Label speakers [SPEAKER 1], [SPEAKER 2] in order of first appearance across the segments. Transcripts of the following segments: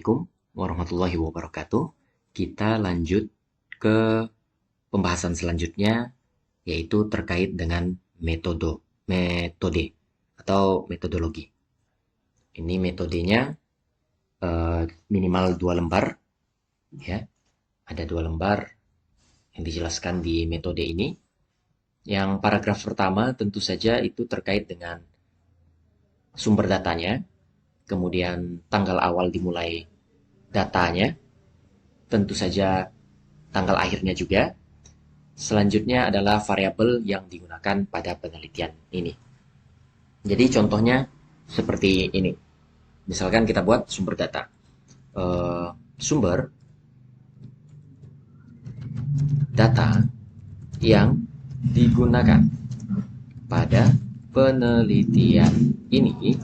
[SPEAKER 1] Assalamualaikum warahmatullahi wabarakatuh. Kita lanjut ke pembahasan selanjutnya, yaitu terkait dengan metode atau metodologi. Ini metodenya minimal 2 lembar, ya. Ada 2 lembar yang dijelaskan di metode ini. Yang paragraf pertama tentu saja itu terkait dengan sumber datanya, kemudian tanggal awal dimulai datanya, tentu saja tanggal akhirnya juga. Selanjutnya adalah variabel yang digunakan pada penelitian ini. Jadi contohnya seperti ini. Misalkan kita buat sumber data. Sumber data yang digunakan pada penelitian ini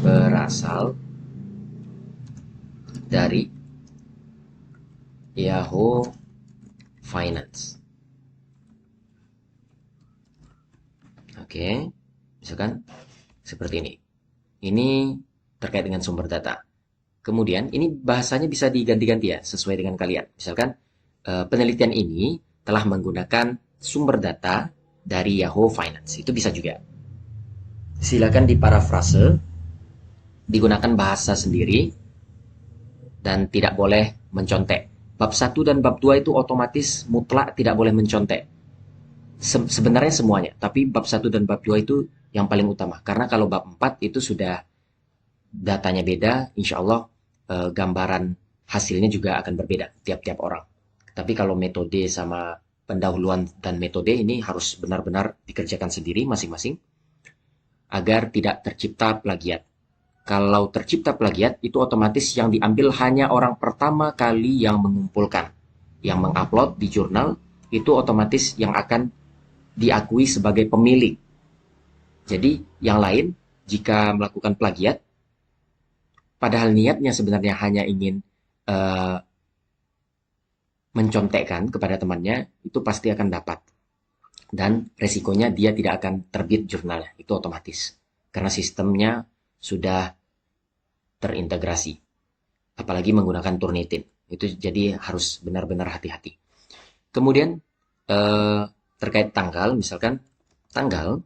[SPEAKER 1] berasal dari Yahoo Finance. Oke, misalkan seperti ini. Ini terkait dengan sumber data. Kemudian ini bahasanya bisa diganti-ganti ya, sesuai dengan kalian. Misalkan penelitian ini telah menggunakan sumber data dari Yahoo Finance. Itu bisa juga. Silakan diparafrase, digunakan bahasa sendiri, dan tidak boleh mencontek. Bab 1 dan bab 2 itu otomatis mutlak tidak boleh mencontek. Sebenarnya semuanya, tapi bab 1 dan bab 2 itu yang paling utama. Karena kalau bab 4 itu sudah datanya beda, insya Allah gambaran hasilnya juga akan berbeda tiap-tiap orang. Tapi kalau metode sama pendahuluan dan metode ini harus benar-benar dikerjakan sendiri masing-masing agar tidak tercipta plagiat. Kalau tercipta plagiat, itu otomatis yang diambil hanya orang pertama kali yang mengumpulkan. Yang mengupload di jurnal, itu otomatis yang akan diakui sebagai pemilik. Jadi, yang lain, jika melakukan plagiat, padahal niatnya sebenarnya hanya ingin mencontekkan kepada temannya, itu pasti akan dapat. Dan resikonya dia tidak akan terbit jurnalnya, itu otomatis. Karena sistemnya sudah terintegrasi. Apalagi menggunakan Turnitin. Itu jadi harus benar-benar hati-hati. Kemudian terkait tanggal, misalkan tanggal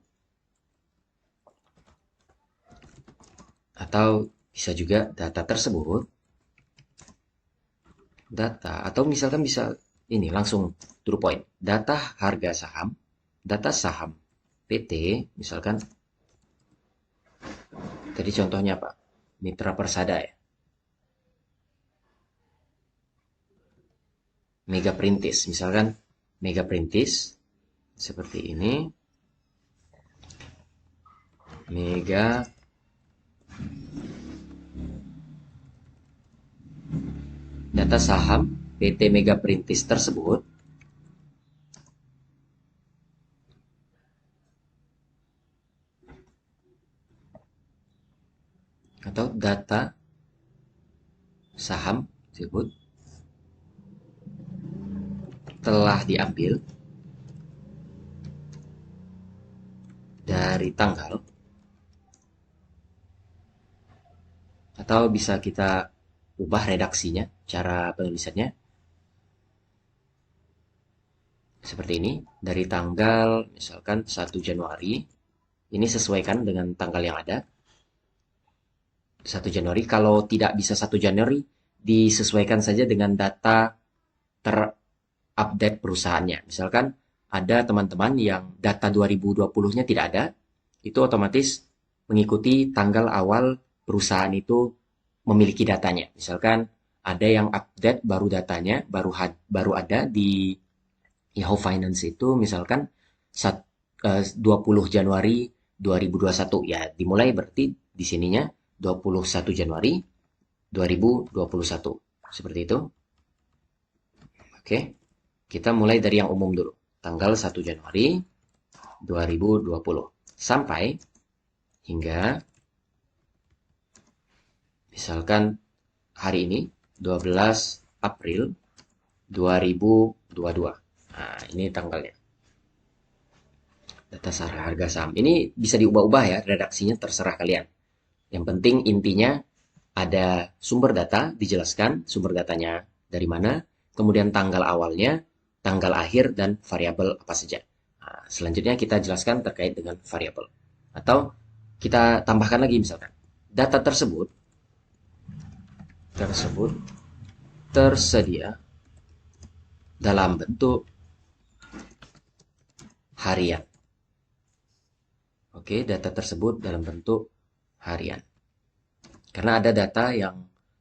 [SPEAKER 1] atau bisa juga data tersebut, data atau misalkan bisa ini langsung to the point. Data harga saham, data saham PT, misalkan tadi contohnya apa? Mitra Persada ya. Mega Perintis, misalkan Mega Perintis seperti ini. Mega data saham PT Mega Perintis tersebut atau data saham tersebut telah diambil dari tanggal, atau bisa kita ubah redaksinya, cara penulisannya seperti ini, dari tanggal misalkan 1 Januari, ini sesuaikan dengan tanggal yang ada, 1 Januari. Kalau tidak bisa 1 Januari, disesuaikan saja dengan data terupdate perusahaannya. Misalkan ada teman-teman yang data 2020-nya tidak ada, itu otomatis mengikuti tanggal awal perusahaan itu memiliki datanya. Misalkan ada yang update baru datanya, baru ada di Yahoo Finance itu misalkan 20 Januari 2021. Ya, dimulai berarti di sininya 21 Januari 2021. Seperti itu. Oke. Kita mulai dari yang umum dulu. Tanggal 1 Januari 2020. Sampai hingga misalkan hari ini 12 April 2022. Nah, ini tanggalnya. Data harga saham. Ini bisa diubah-ubah ya, redaksinya terserah kalian. Yang penting intinya ada sumber data, dijelaskan sumber datanya dari mana, kemudian tanggal awalnya, tanggal akhir, dan variabel apa saja. Nah, selanjutnya kita jelaskan terkait dengan variabel. Atau kita tambahkan lagi misalkan, data tersebut tersedia dalam bentuk harian. Oke, data tersebut dalam bentuk harian. Karena ada data yang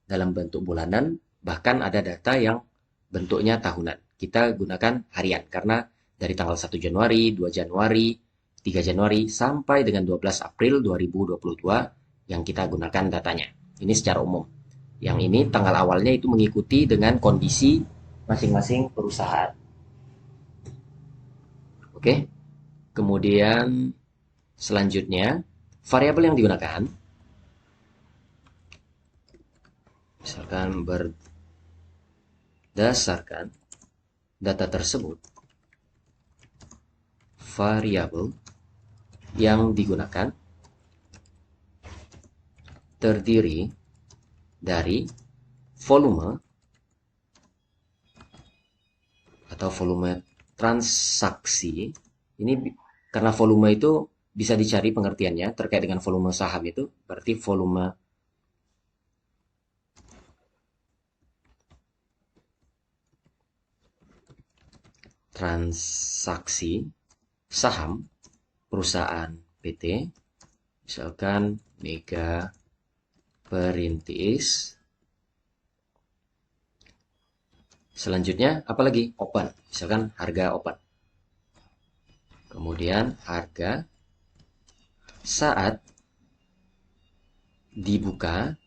[SPEAKER 1] dalam bentuk bulanan, bahkan ada data yang bentuknya tahunan. Kita gunakan harian karena dari tanggal 1 Januari, 2 Januari, 3 Januari sampai dengan 12 April 2022 yang kita gunakan datanya. Ini secara umum. Yang ini tanggal awalnya itu mengikuti dengan kondisi masing-masing perusahaan. Oke. Kemudian selanjutnya variabel yang digunakan misalkan berdasarkan data tersebut, variabel yang digunakan terdiri dari volume atau volume transaksi. Ini karena volume itu bisa dicari pengertiannya terkait dengan volume saham itu, berarti volume transaksi saham perusahaan PT, misalkan Mega Perintis. Selanjutnya apalagi? Open, misalkan harga open. Kemudian harga saat dibuka,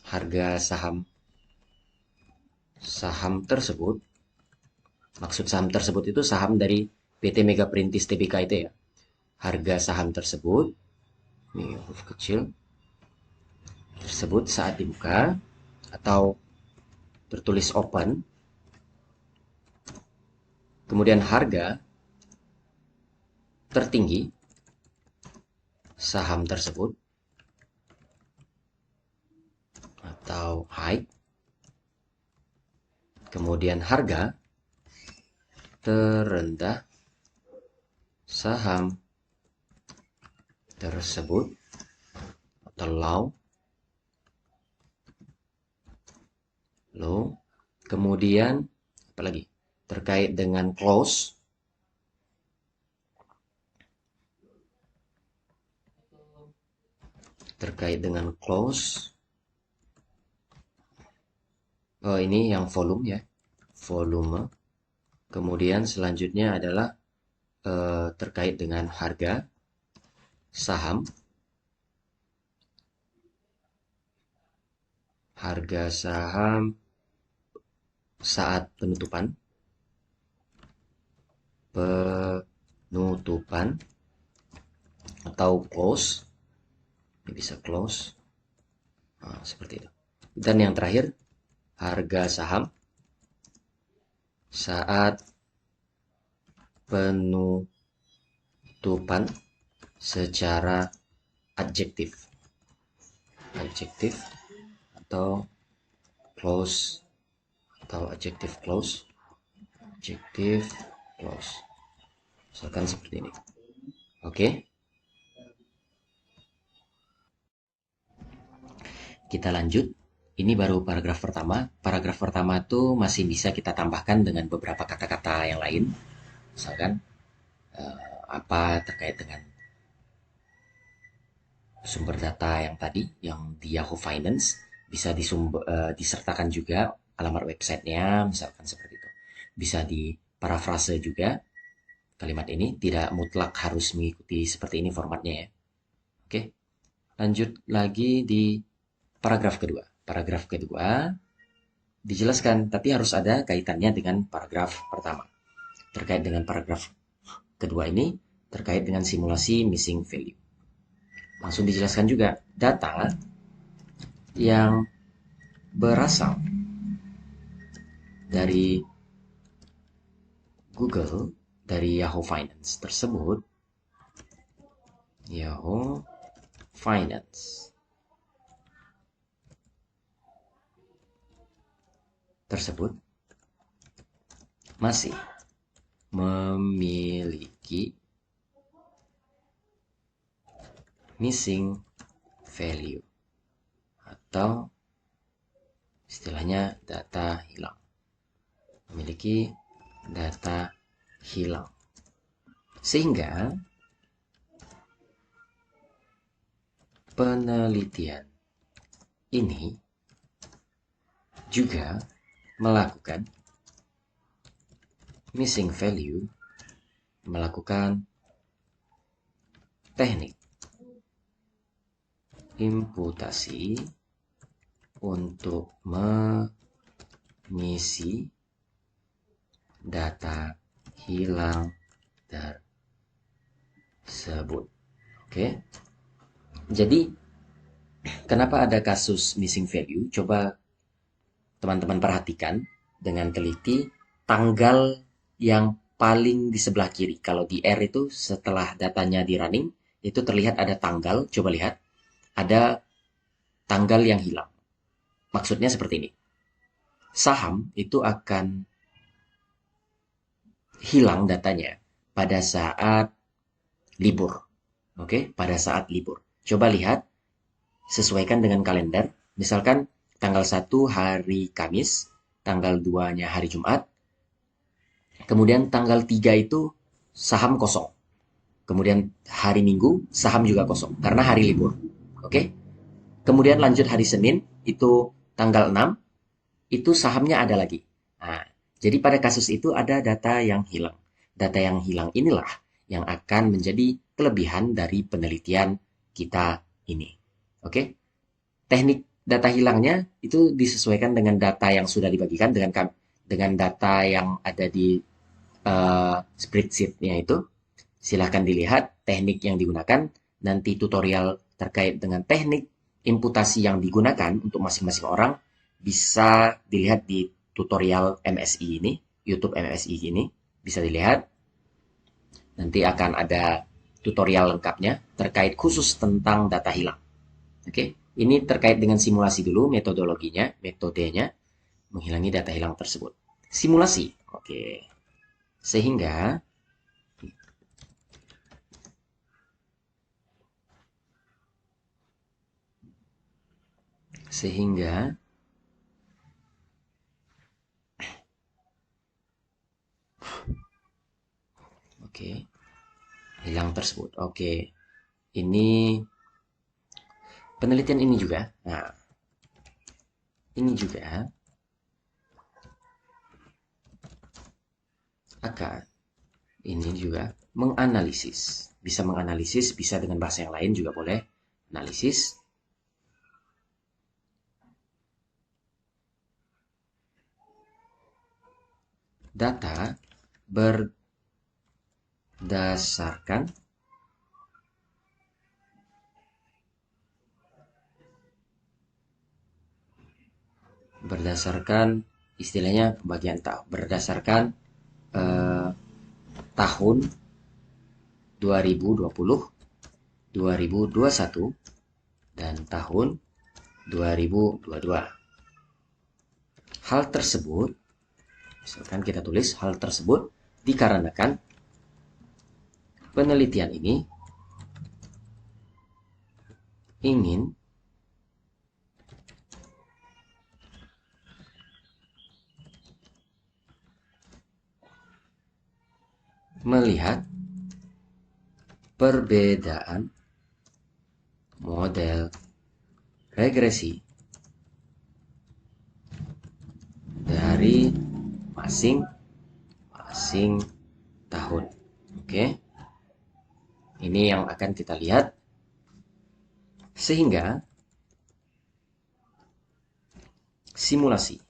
[SPEAKER 1] harga saham tersebut, maksud saham tersebut itu saham dari PT Mega Perintis Tbk itu ya. Harga saham tersebut, ini huruf kecil, tersebut saat dibuka atau tertulis open. Kemudian harga tertinggi saham tersebut atau high. Kemudian harga terendah saham tersebut atau low. Kemudian apalagi? Terkait dengan close. Terkait dengan close. Oh, ini yang volume ya. Volume. Kemudian selanjutnya adalah terkait dengan harga saham. Harga saham saat penutupan. Penutupan atau close. Ini bisa close. Nah, seperti itu. Dan yang terakhir, harga saham saat penutupan secara adjektif. Adjektif atau close atau adjective close. Adjective close. Misalkan seperti ini. Oke. Kita lanjut. Ini baru paragraf pertama. Paragraf pertama itu masih bisa kita tambahkan dengan beberapa kata-kata yang lain. Misalkan apa terkait dengan sumber data yang tadi, yang di Yahoo Finance, bisa disertakan juga alamat websitenya, misalkan seperti itu. Bisa diparafrase juga kalimat ini, tidak mutlak harus mengikuti seperti ini formatnya ya. Oke, lanjut lagi di paragraf kedua. Paragraf kedua dijelaskan, tapi harus ada kaitannya dengan paragraf pertama. Terkait dengan paragraf kedua ini, terkait dengan simulasi missing value. Langsung dijelaskan juga, data yang berasal dari Google, dari Yahoo Finance tersebut, Yahoo Finance tersebut masih memiliki missing value atau istilahnya data hilang. Memiliki data hilang. Sehingga penelitian ini juga melakukan missing value, melakukan teknik imputasi untuk mengisi data hilang tersebut. Oke. Jadi, kenapa ada kasus missing value? Coba teman-teman perhatikan dengan teliti tanggal yang paling di sebelah kiri. Kalau di R itu setelah datanya di running, itu terlihat ada tanggal. Coba lihat, ada tanggal yang hilang. Maksudnya seperti ini. Saham itu akan hilang datanya pada saat libur. Oke, pada saat libur. Coba lihat, sesuaikan dengan kalender. Misalkan tanggal 1 hari Kamis, tanggal 2-nya hari Jumat, kemudian tanggal 3 itu saham kosong. Kemudian hari Minggu, saham juga kosong, karena hari libur. Oke? Kemudian lanjut hari Senin, itu tanggal 6, itu sahamnya ada lagi. Nah, jadi pada kasus itu ada data yang hilang. Data yang hilang inilah yang akan menjadi kelebihan dari penelitian kita ini. Oke? Teknik data hilangnya itu disesuaikan dengan data yang sudah dibagikan dengan data yang ada di spreadsheet-nya itu. Silahkan dilihat teknik yang digunakan, nanti tutorial terkait dengan teknik imputasi yang digunakan untuk masing-masing orang bisa dilihat di tutorial MSI ini, YouTube MSI ini, bisa dilihat. Nanti akan ada tutorial lengkapnya terkait khusus tentang data hilang. Oke, ini terkait dengan simulasi dulu, metodologinya, metodenya, menghilangi data hilang tersebut. Simulasi, oke. Sehingga oke, hilang tersebut. Oke, ini penelitian ini juga. Nah, ini juga akan ini juga menganalisis. Bisa menganalisis, bisa dengan bahasa yang lain juga boleh. Analisis data berdasarkan istilahnya pembagian tahun, berdasarkan tahun 2020, 2021, dan tahun 2022. Hal tersebut, misalkan kita tulis hal tersebut dikarenakan penelitian ini ingin melihat perbedaan model regresi dari masing-masing tahun. Oke. Ini yang akan kita lihat. Sehingga simulasi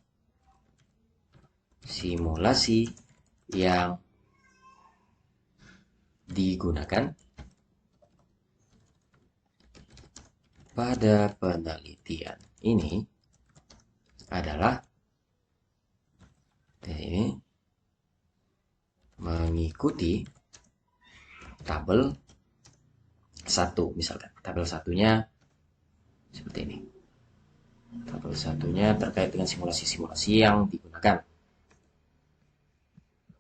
[SPEAKER 1] yang digunakan pada penelitian ini adalah ini mengikuti tabel 1 misalkan. Tabel 1-nya seperti ini. Tabel satunya terkait dengan simulasi-simulasi yang digunakan.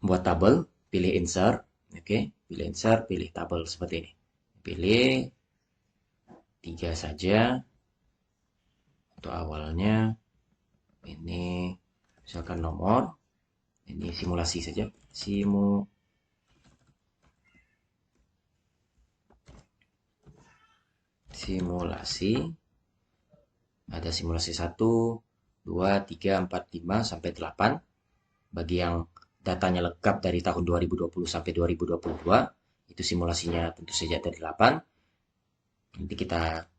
[SPEAKER 1] Buat tabel, pilih insert, oke, pilih insert, pilih tabel seperti ini. Pilih 3 saja untuk awalnya. Ini misalkan nomor, ini simulasi saja, simulasi. Ada simulasi 1, 2, 3, 4, 5 sampai 8. Bagi yang datanya lengkap dari tahun 2020 sampai 2022, itu simulasinya tentu saja ada 8. Nanti kita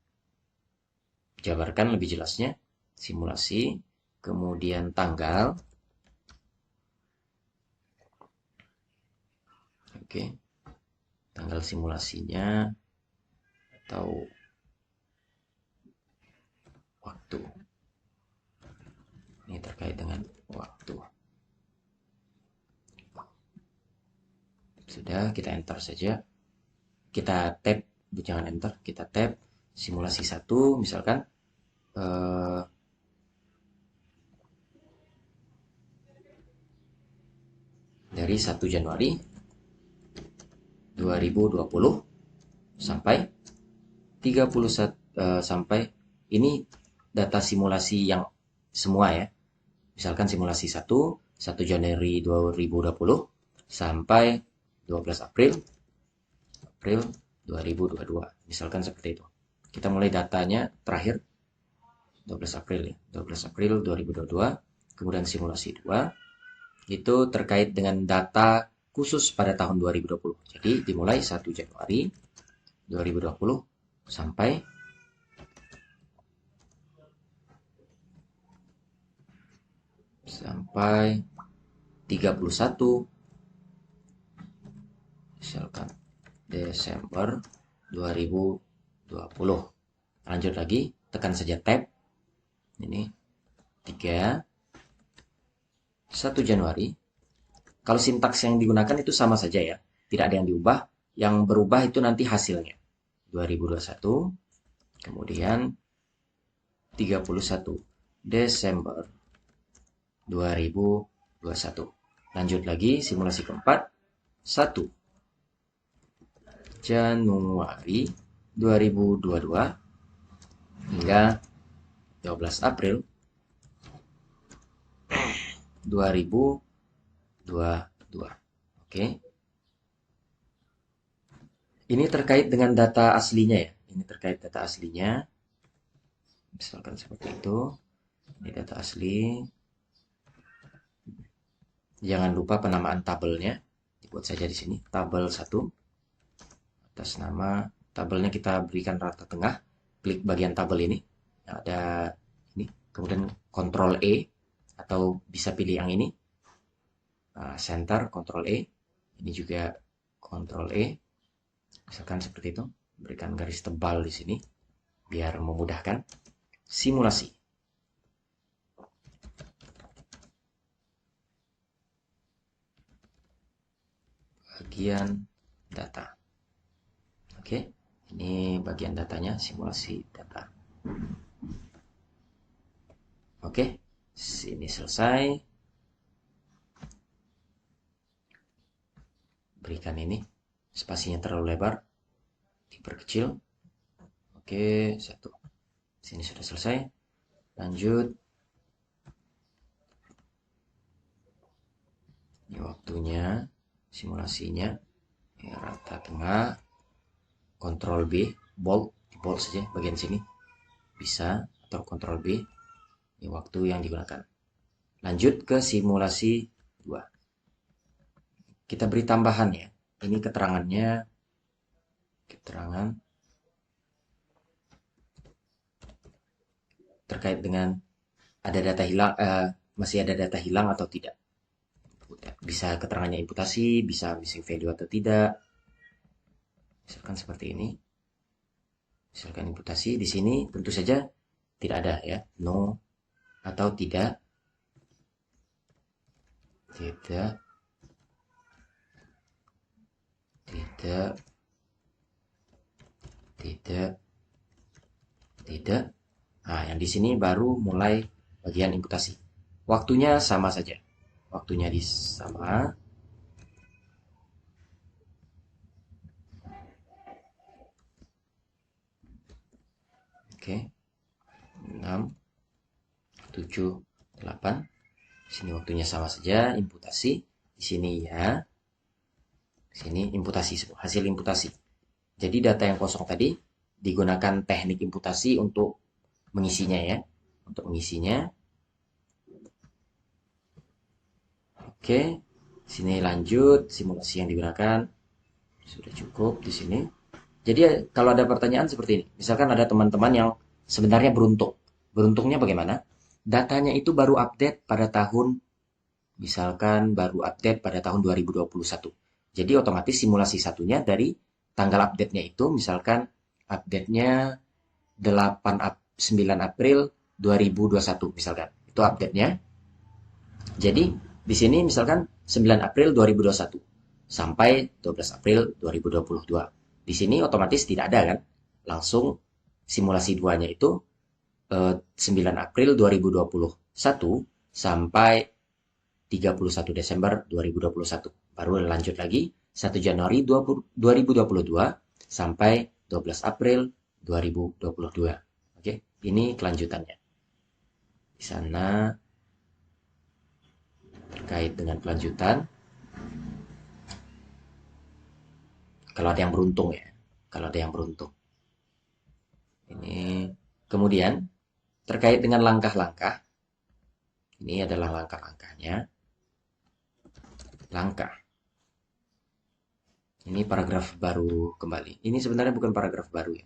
[SPEAKER 1] jabarkan lebih jelasnya. Simulasi, kemudian tanggal. Oke. Tanggal simulasinya atau waktu. Ini terkait dengan waktu. Sudah, kita enter saja. Kita tab, jangan enter, kita tab simulasi 1 misalkan dari 1 Januari 2020 sampai 31 sampai ini data simulasi yang semua ya. Misalkan simulasi 1 Januari 2020 sampai 12 April 2022. Misalkan seperti itu. Kita mulai datanya terakhir 12 April ya. 12 April 2022. Kemudian simulasi 2 itu terkait dengan data khusus pada tahun 2020. Jadi dimulai 1 Januari 2020 sampai 31 misalkan Desember 2020. Lanjut lagi, tekan saja tab. Ini 1 Januari. Kalau sintaks yang digunakan itu sama saja ya. Tidak ada yang diubah. Yang berubah itu nanti hasilnya. 2021. Kemudian 31 Desember 2021. Lanjut lagi simulasi keempat. 1 Januari 2022 hingga 12 April 2022. Oke. Ini terkait dengan data aslinya ya. Ini terkait data aslinya. Misalkan seperti itu. Ini data asli. Jangan lupa penamaan tabelnya. Dibuat saja di sini. Tabel 1. Atas nama tabelnya kita berikan rata tengah. Klik bagian tabel ini. Ada ini. Kemudian Ctrl E. Atau bisa pilih yang ini. Center, Ctrl E. Ini juga Ctrl E. Misalkan seperti itu. Berikan garis tebal di sini. Biar memudahkan. Simulasi. Bagian data. Oke, ini bagian datanya, simulasi data. Oke, sini selesai. Berikan ini, spasinya terlalu lebar, diperkecil. Oke, 1. Sini sudah selesai. Lanjut. Ini waktunya, simulasinya. Ya, rata tengah. Ctrl B, bold saja bagian sini. Bisa, atau Ctrl B. Ini waktu yang digunakan. Lanjut ke simulasi 2. Kita beri tambahan ya. Ini keterangannya. Keterangan terkait dengan ada data hilang, masih ada data hilang atau tidak. Bisa keterangannya imputasi, bisa missing value atau tidak. Misalkan seperti ini. Misalkan imputasi di sini tentu saja tidak ada ya, no atau tidak, tidak, tidak, tidak, tidak, Nah, yang di sini baru mulai bagian imputasi. Waktunya sama saja. Waktunya di sama. Oke. 6, 7, 8. Di sini waktunya sama saja, imputasi. Di sini ya. Di sini imputasi, hasil imputasi. Jadi data yang kosong tadi digunakan teknik imputasi untuk mengisinya ya. Untuk mengisinya. Oke. Sini lanjut simulasi yang digunakan. Sudah cukup di sini. Jadi kalau ada pertanyaan seperti ini, misalkan ada teman-teman yang sebenarnya beruntung. Beruntungnya bagaimana? Datanya itu baru update pada tahun, misalkan baru update pada tahun 2021. Jadi otomatis simulasi satunya dari tanggal update-nya itu, misalkan update-nya 9 April 2021, misalkan. Itu update-nya. Jadi di sini misalkan 9 April 2021 sampai 12 April 2022. Di sini otomatis tidak ada kan? Langsung simulasi duanya itu 9 April 2021 sampai 31 Desember 2021. Baru lanjut lagi 1 Januari 2022 sampai 12 April 2022. Oke, ini kelanjutannya. Di sana terkait dengan kelanjutan, kalau ada yang beruntung ya, kalau ada yang beruntung. Ini kemudian terkait dengan langkah-langkah, ini adalah langkah-langkahnya. Langkah. Ini paragraf baru kembali. Ini sebenarnya bukan paragraf baru ya.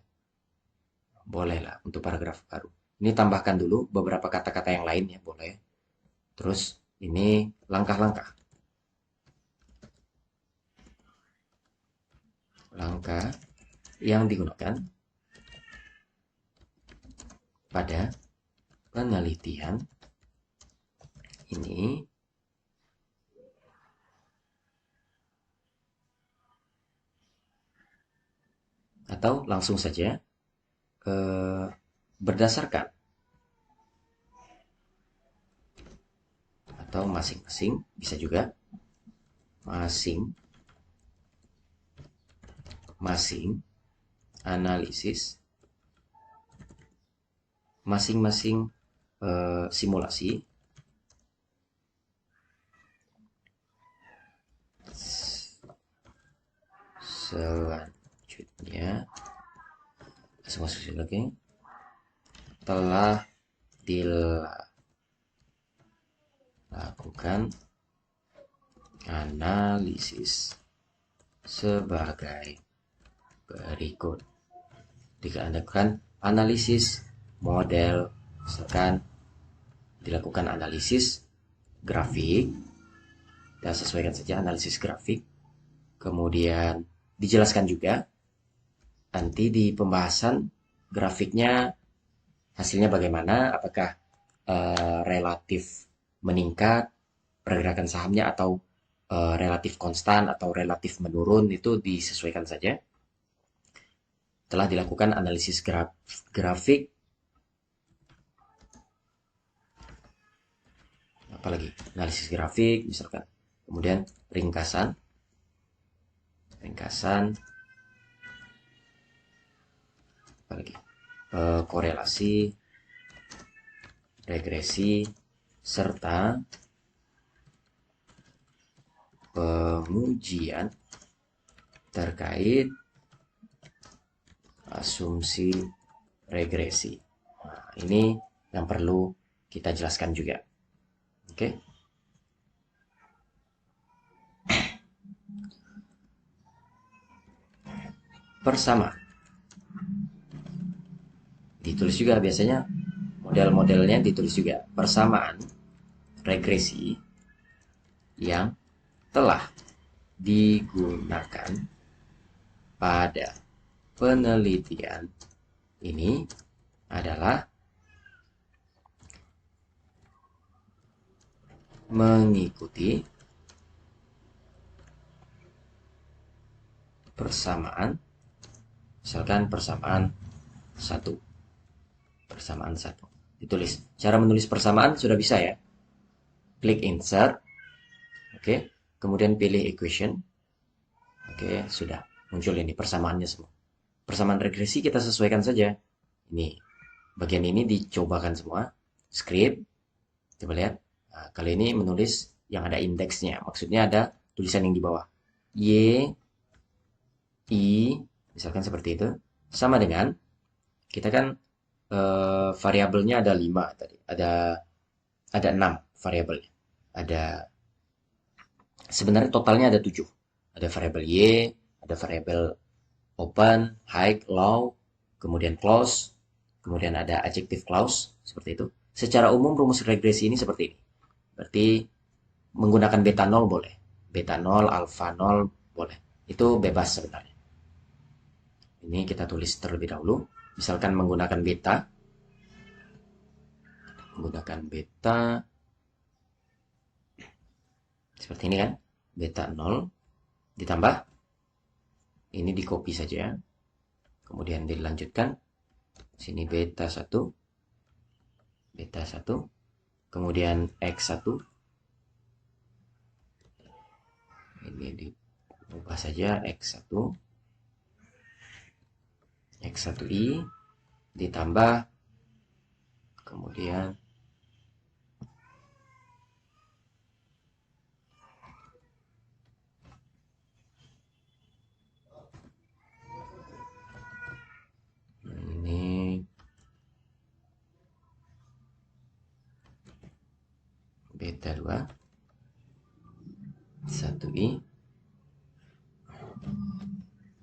[SPEAKER 1] Bolehlah untuk paragraf baru. Ini tambahkan dulu beberapa kata-kata yang lain ya, boleh. Terus ini langkah-langkah. Langkah yang digunakan pada penelitian ini atau langsung saja berdasarkan atau masing-masing bisa juga masing-masing analisis masing-masing simulasi selanjutnya masing-masing lagi telah dilakukan analisis sebagai berikut. Dilakukan analisis model, misalkan dilakukan analisis grafik, kita sesuaikan saja analisis grafik. Kemudian dijelaskan juga nanti di pembahasan grafiknya hasilnya bagaimana, apakah relatif meningkat pergerakan sahamnya atau relatif konstan atau relatif menurun, itu disesuaikan saja. Telah dilakukan analisis grafik, apalagi analisis grafik misalkan, kemudian ringkasan apalagi korelasi, regresi, serta pengujian terkait asumsi regresi. Nah, ini yang perlu kita jelaskan juga. Oke. Persama. Ditulis juga biasanya model-modelnya ditulis juga. Persamaan regresi yang telah digunakan pada penelitian ini adalah mengikuti persamaan, misalkan persamaan 1. Persamaan 1. Ditulis. Cara menulis persamaan sudah bisa ya. Klik insert. Oke. Kemudian pilih equation. Oke, sudah. Muncul ini persamaannya semua. Persamaan regresi kita sesuaikan saja. Ini. Bagian ini dicobakan semua. Script. Coba lihat. Nah, kali ini menulis yang ada indeksnya. Maksudnya ada tulisan yang di bawah. Y, I, misalkan seperti itu. Sama dengan, kita kan variabelnya ada 5 tadi. Ada 6 variabelnya. Ada, sebenarnya totalnya ada 7. Ada variabel Y, ada variabel open, high, low, kemudian close, kemudian ada adjective clause, seperti itu. Secara umum rumus regresi ini seperti ini. Berarti menggunakan beta 0 boleh. Beta 0, alfa 0 boleh. Itu bebas sebenarnya. Ini kita tulis terlebih dahulu. Misalkan menggunakan beta. Menggunakan beta. Seperti ini kan. Beta 0. Ditambah. Ini di copy saja. Kemudian dilanjutkan. Sini beta 1. Beta 1. Kemudian X1. Ini diubah saja X1. X1i ditambah kemudian ini beta 2 1i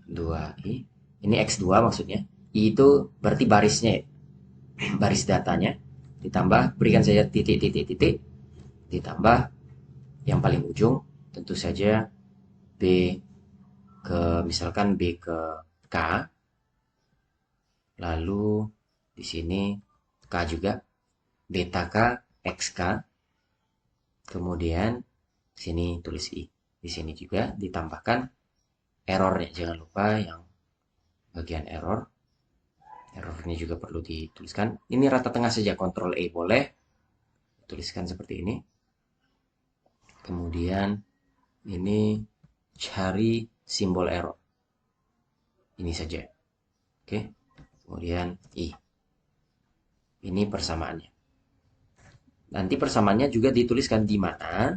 [SPEAKER 1] 2i ini X2 maksudnya. I itu berarti barisnya ya. Baris datanya ditambah berikan saja titik ditambah yang paling ujung tentu saja B ke misalkan B ke K, lalu di sini K juga, beta K XK, kemudian sini tulis I, di sini juga ditambahkan errornya, jangan lupa yang bagian errornya juga perlu dituliskan. Ini rata tengah saja, Ctrl E boleh tuliskan seperti ini. Kemudian ini cari simbol error. Ini saja. Oke. Kemudian I. Ini persamaannya. Nanti persamaannya juga dituliskan di mana.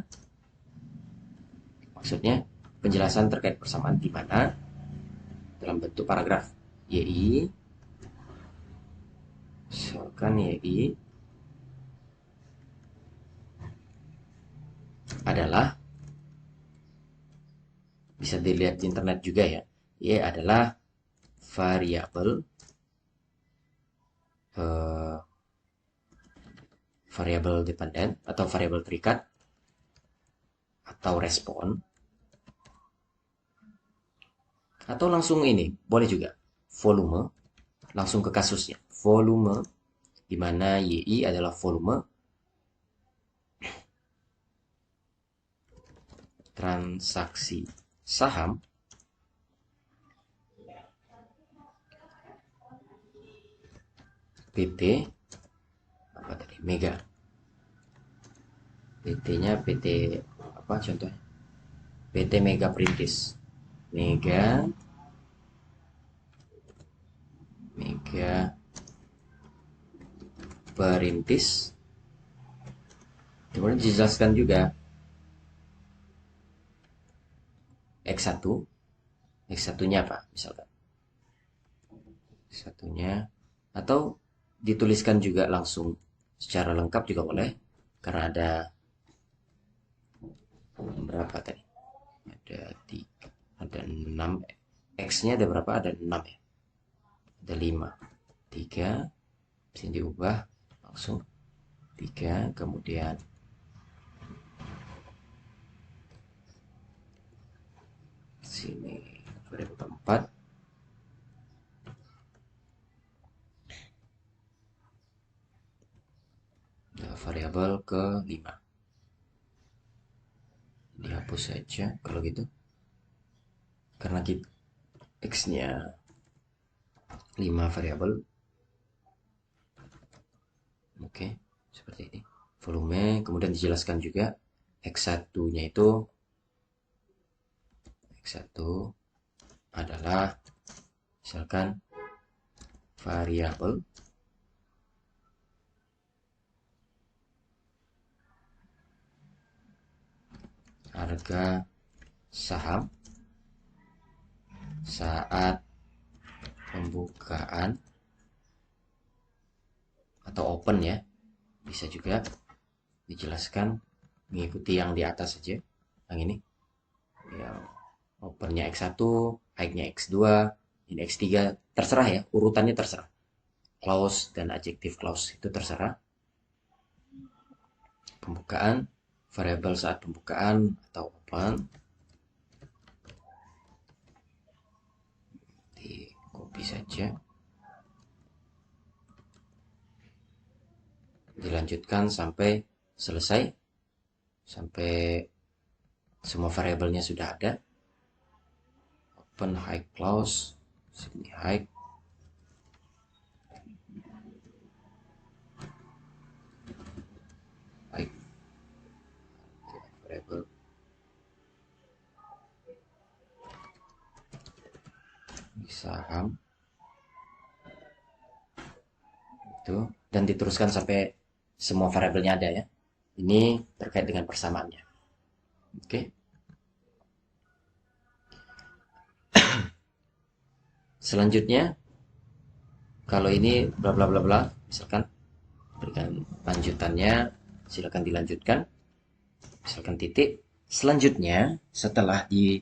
[SPEAKER 1] Maksudnya penjelasan terkait persamaan di mana dalam bentuk paragraf. YI. Misalkan YI adalah, bisa dilihat di internet juga ya, Y adalah variabel variabel dependen atau variabel terikat atau respon, atau langsung ini boleh juga volume, langsung ke kasusnya volume, di mana YI adalah volume transaksi saham PT apa tadi Mega, PT-nya PT apa contohnya, PT Mega Perintis, Mega Perintis. Kemudian dijelaskan juga X1, X1-nya apa misalkan, X1-nya, atau dituliskan juga langsung secara lengkap juga boleh, karena ada berapa tadi, ada 3, ada 6, X-nya ada berapa, ada 6 ya, ada 5, 3 bisa diubah langsung 3, kemudian sini variabel keempat, variabel ke-5 dihapus saja kalau gitu, karena kita X-nya 5 variabel. Oke, seperti ini. Volume, kemudian dijelaskan juga X1-nya itu X1 adalah misalkan variabel harga saham saat pembukaan atau open ya. Bisa juga dijelaskan mengikuti yang di atas saja. Yang ini. Yang opennya X1, high-nya X2, ini X3. Terserah ya, urutannya terserah. Close dan adjective clause itu terserah. Pembukaan, variabel saat pembukaan atau open. Di copy saja. Dilanjutkan sampai selesai. Sampai semua variabelnya sudah ada. Open high clause, sini high. High variable di saham itu, dan diteruskan sampai semua variabelnya ada ya. Ini terkait dengan persamaannya. Oke. Selanjutnya, kalau ini bla bla bla bla, misalkan berikan lanjutannya, silakan dilanjutkan. Misalkan titik. Selanjutnya, setelah di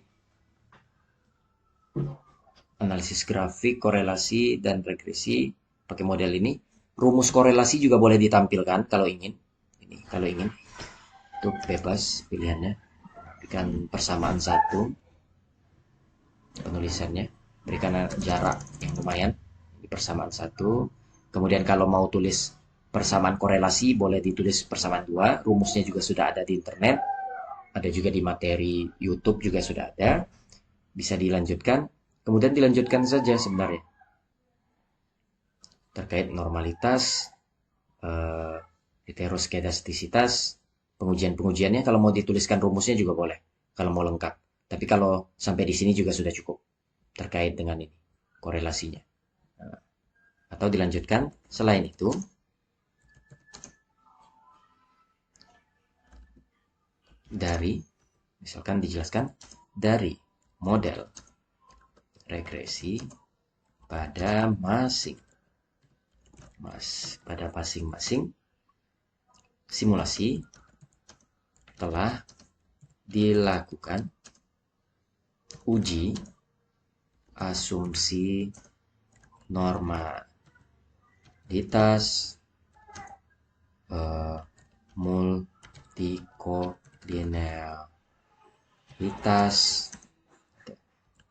[SPEAKER 1] analisis grafik, korelasi, dan regresi pakai model ini, rumus korelasi juga boleh ditampilkan kalau ingin. Ini kalau ingin. Itu bebas pilihannya. Berikan persamaan satu penulisannya, berikan jarak yang lumayan di persamaan satu. Kemudian kalau mau tulis persamaan korelasi boleh ditulis persamaan dua. Rumusnya juga sudah ada di internet, ada juga di materi YouTube juga sudah ada. Bisa dilanjutkan, kemudian dilanjutkan saja sebenarnya terkait normalitas, heteroskedastisitas, pengujian-pengujiannya kalau mau dituliskan rumusnya juga boleh kalau mau lengkap. Tapi kalau sampai di sini juga sudah cukup terkait dengan ini korelasinya. Atau dilanjutkan selain itu dari, misalkan dijelaskan dari model regresi pada masing-masing simulasi telah dilakukan uji asumsi normalitas multikoordinalitas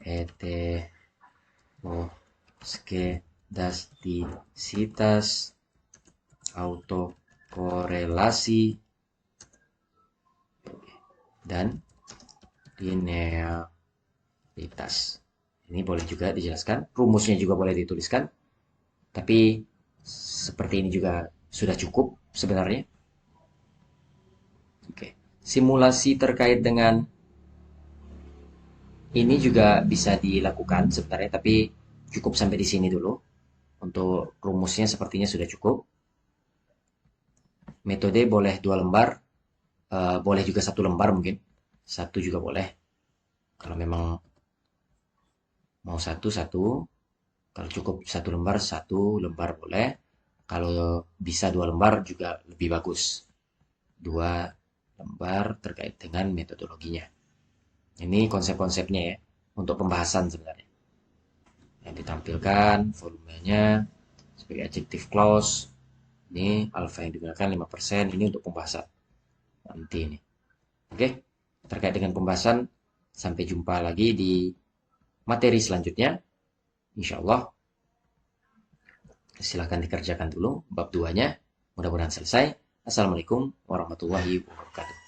[SPEAKER 1] heteroskedastisitas autokorelasi dan linearitas. Ini boleh juga dijelaskan, rumusnya juga boleh dituliskan, tapi seperti ini juga sudah cukup sebenarnya. Oke. Simulasi terkait dengan ini juga bisa dilakukan sebenarnya, tapi cukup sampai di sini dulu. Untuk rumusnya sepertinya sudah cukup. Metode boleh 2 lembar, boleh juga 1 lembar mungkin. 1 juga boleh. Kalau memang mau 1, 1. Kalau cukup 1 lembar, 1 lembar boleh. Kalau bisa 2 lembar juga lebih bagus. 2 lembar terkait dengan metodologinya. Ini konsep-konsepnya ya, untuk pembahasan sebenarnya. Yang ditampilkan, volumenya, sebagai adjective clause. Ini alfa yang digunakan 5%, ini untuk pembahasan. Nanti ini. Oke, terkait dengan pembahasan, sampai jumpa lagi di materi selanjutnya. Insya Allah, silahkan dikerjakan dulu bab 2-nya. Mudah-mudahan selesai. Assalamualaikum warahmatullahi wabarakatuh.